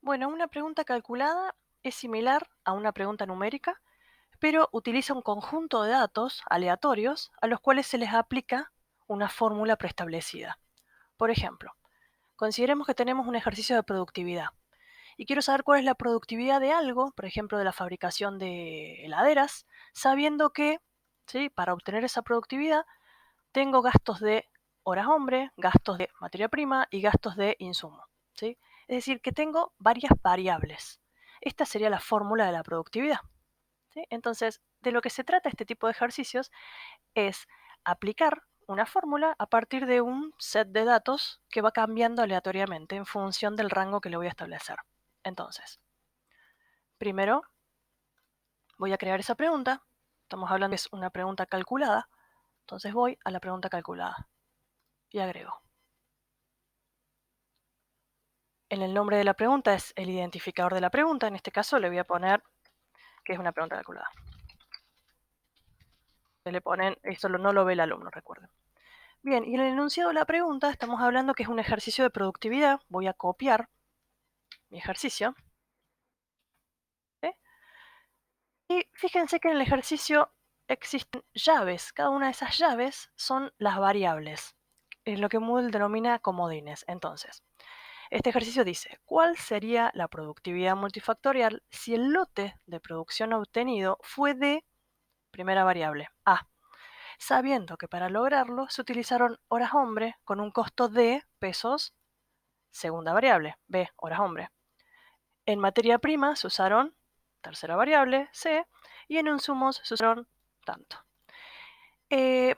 Bueno, una pregunta calculada es similar a una pregunta numérica, pero utiliza un conjunto de datos aleatorios a los cuales se les aplica una fórmula preestablecida. Por ejemplo, consideremos que tenemos un ejercicio de productividad y quiero saber cuál es la productividad de algo, por ejemplo, de la fabricación de heladeras, sabiendo que, ¿sí?, para obtener esa productividad tengo gastos de horas hombre, gastos de materia prima y gastos de insumo, ¿sí? Es decir, que tengo varias variables. Esta sería la fórmula de la productividad, ¿sí? Entonces, de lo que se trata este tipo de ejercicios es aplicar una fórmula a partir de un set de datos que va cambiando aleatoriamente en función del rango que le voy a establecer. Entonces, primero voy a crear esa pregunta. Estamos hablando de es una pregunta calculada. Entonces voy a la pregunta calculada y agrego. En el nombre de la pregunta es el identificador de la pregunta. En este caso le voy a poner que es una pregunta calculada. Le ponen, esto no lo ve el alumno, recuerden. Bien, y en el enunciado de la pregunta estamos hablando que es un ejercicio de productividad. Voy a copiar mi ejercicio. ¿Sí? Y fíjense que en el ejercicio existen llaves. Cada una de esas llaves son las variables, es lo que Moodle denomina comodines. Entonces, este ejercicio dice, ¿cuál sería la productividad multifactorial si el lote de producción obtenido fue de primera variable A, sabiendo que para lograrlo se utilizaron horas hombre con un costo de pesos, segunda variable B, horas hombre. En materia prima se usaron tercera variable C y en insumos se usaron tanto.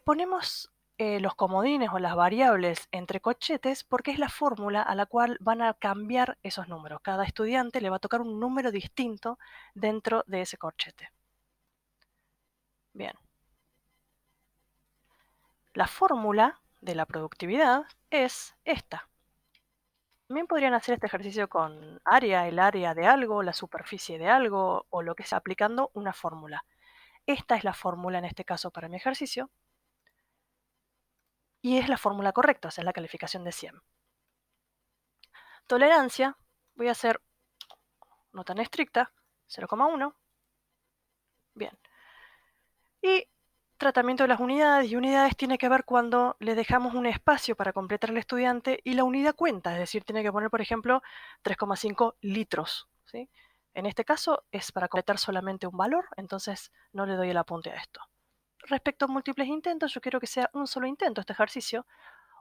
Ponemos los comodines o las variables entre corchetes porque es la fórmula a la cual van a cambiar esos números. Cada estudiante le va a tocar un número distinto dentro de ese corchete. Bien. La fórmula de la productividad es esta. También podrían hacer este ejercicio con área, el área de algo, la superficie de algo o lo que sea, aplicando una fórmula. Esta es la fórmula en este caso para mi ejercicio y es la fórmula correcta, o sea, es la calificación de 100. Tolerancia, voy a hacer no tan estricta, 0,1. Bien. Y tratamiento de las unidades, y unidades tiene que ver cuando le dejamos un espacio para completar al estudiante y la unidad cuenta, es decir, tiene que poner, por ejemplo, 3,5 litros, ¿sí? En este caso es para completar solamente un valor, entonces no le doy el apunte a esto. Respecto a múltiples intentos, yo quiero que sea un solo intento este ejercicio,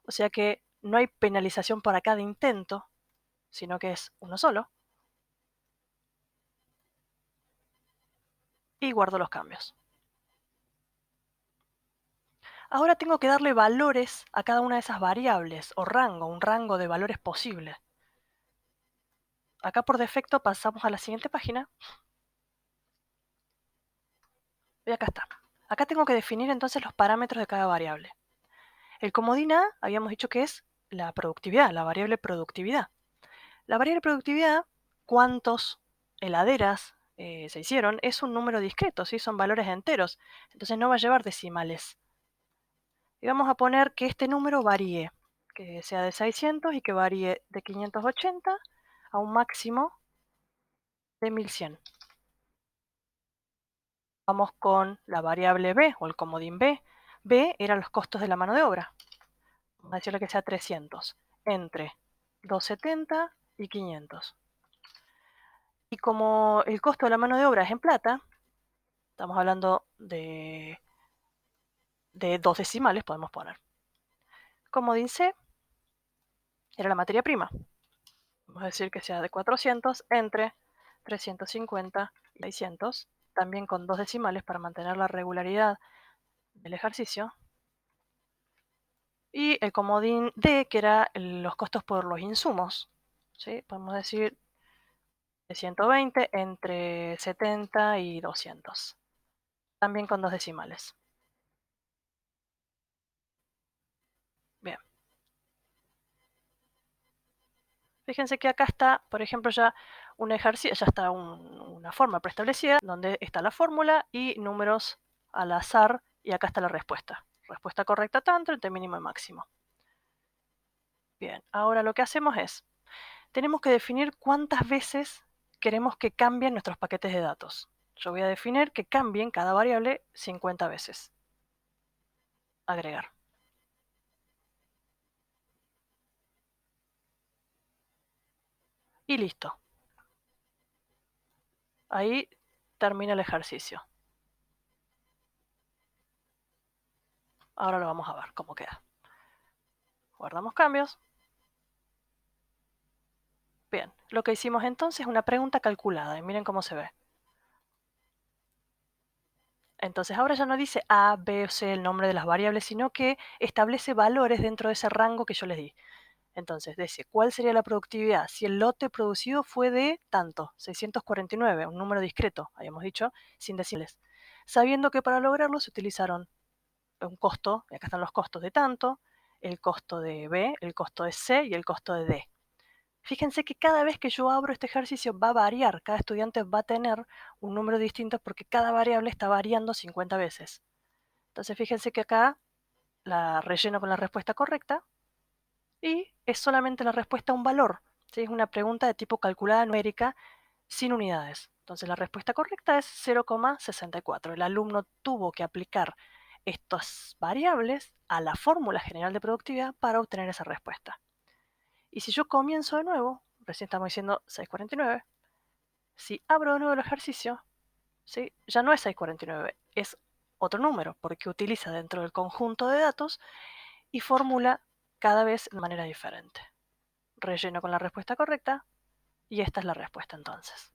o sea que no hay penalización para cada intento, sino que es uno solo. Y guardo los cambios. Ahora tengo que darle valores a cada una de esas variables o rango, un rango de valores posibles. Acá por defecto pasamos a la siguiente página. Y acá está. Acá tengo que definir entonces los parámetros de cada variable. El comodín A habíamos dicho que es la productividad, la variable productividad. La variable productividad, cuántos heladeras se hicieron, es un número discreto, ¿sí? Son valores enteros. Entonces no va a llevar decimales. Y vamos a poner que este número varíe, que sea de 600 y que varíe de 580 a un máximo de 1100. Vamos con la variable B o el comodín B. B eran los costos de la mano de obra. Vamos a decirle que sea 300 entre 270 y 500. Y como el costo de la mano de obra es en plata, estamos hablando de 2 decimales, podemos poner. Comodín C era la materia prima. Vamos a decir que sea de 400 entre 350 y 600, también con 2 decimales para mantener la regularidad del ejercicio. Y el comodín D, que era los costos por los insumos. ¿Sí? Podemos decir de 120 entre 70 y 200, también con 2 decimales. Bien. Fíjense que acá está, por ejemplo, ya un ejercicio, ya está una forma preestablecida, donde está la fórmula y números al azar, y acá está la respuesta. Respuesta correcta tanto, entre mínimo y máximo. Bien, ahora lo que hacemos es, Tenemos que definir cuántas veces queremos que cambien nuestros paquetes de datos. Yo voy a definir que cambien cada variable 50 veces. Agregar. Y listo. Ahí termina el ejercicio. Ahora lo vamos a ver cómo queda. Guardamos cambios. Bien, lo que hicimos entonces es una pregunta calculada y miren cómo se ve. Entonces ahora ya no dice A, B o C el nombre de las variables, sino que establece valores dentro de ese rango que yo les di. Entonces dice, ¿cuál sería la productividad si el lote producido fue de tanto? 649, un número discreto, habíamos dicho, sin decirles. Sabiendo que para lograrlo se utilizaron un costo, y acá están los costos de tanto, el costo de B, el costo de C y el costo de D. Fíjense que cada vez que yo abro este ejercicio va a variar, cada estudiante va a tener un número distinto porque cada variable está variando 50 veces. Entonces fíjense que acá la relleno con la respuesta correcta y es solamente la respuesta a un valor. ¿Sí? Es una pregunta de tipo calculada numérica sin unidades. Entonces la respuesta correcta es 0,64. El alumno tuvo que aplicar estas variables a la fórmula general de productividad para obtener esa respuesta. Y si yo comienzo de nuevo, recién estamos diciendo 649, si abro de nuevo el ejercicio, ¿sí? Ya no es 649, es otro número, porque utiliza dentro del conjunto de datos y formula cada vez de manera diferente. Relleno con la respuesta correcta y esta es la respuesta entonces.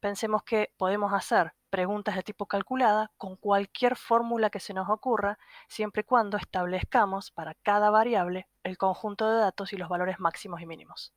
Pensemos que podemos hacer preguntas de tipo calculada con cualquier fórmula que se nos ocurra, siempre y cuando establezcamos para cada variable el conjunto de datos y los valores máximos y mínimos.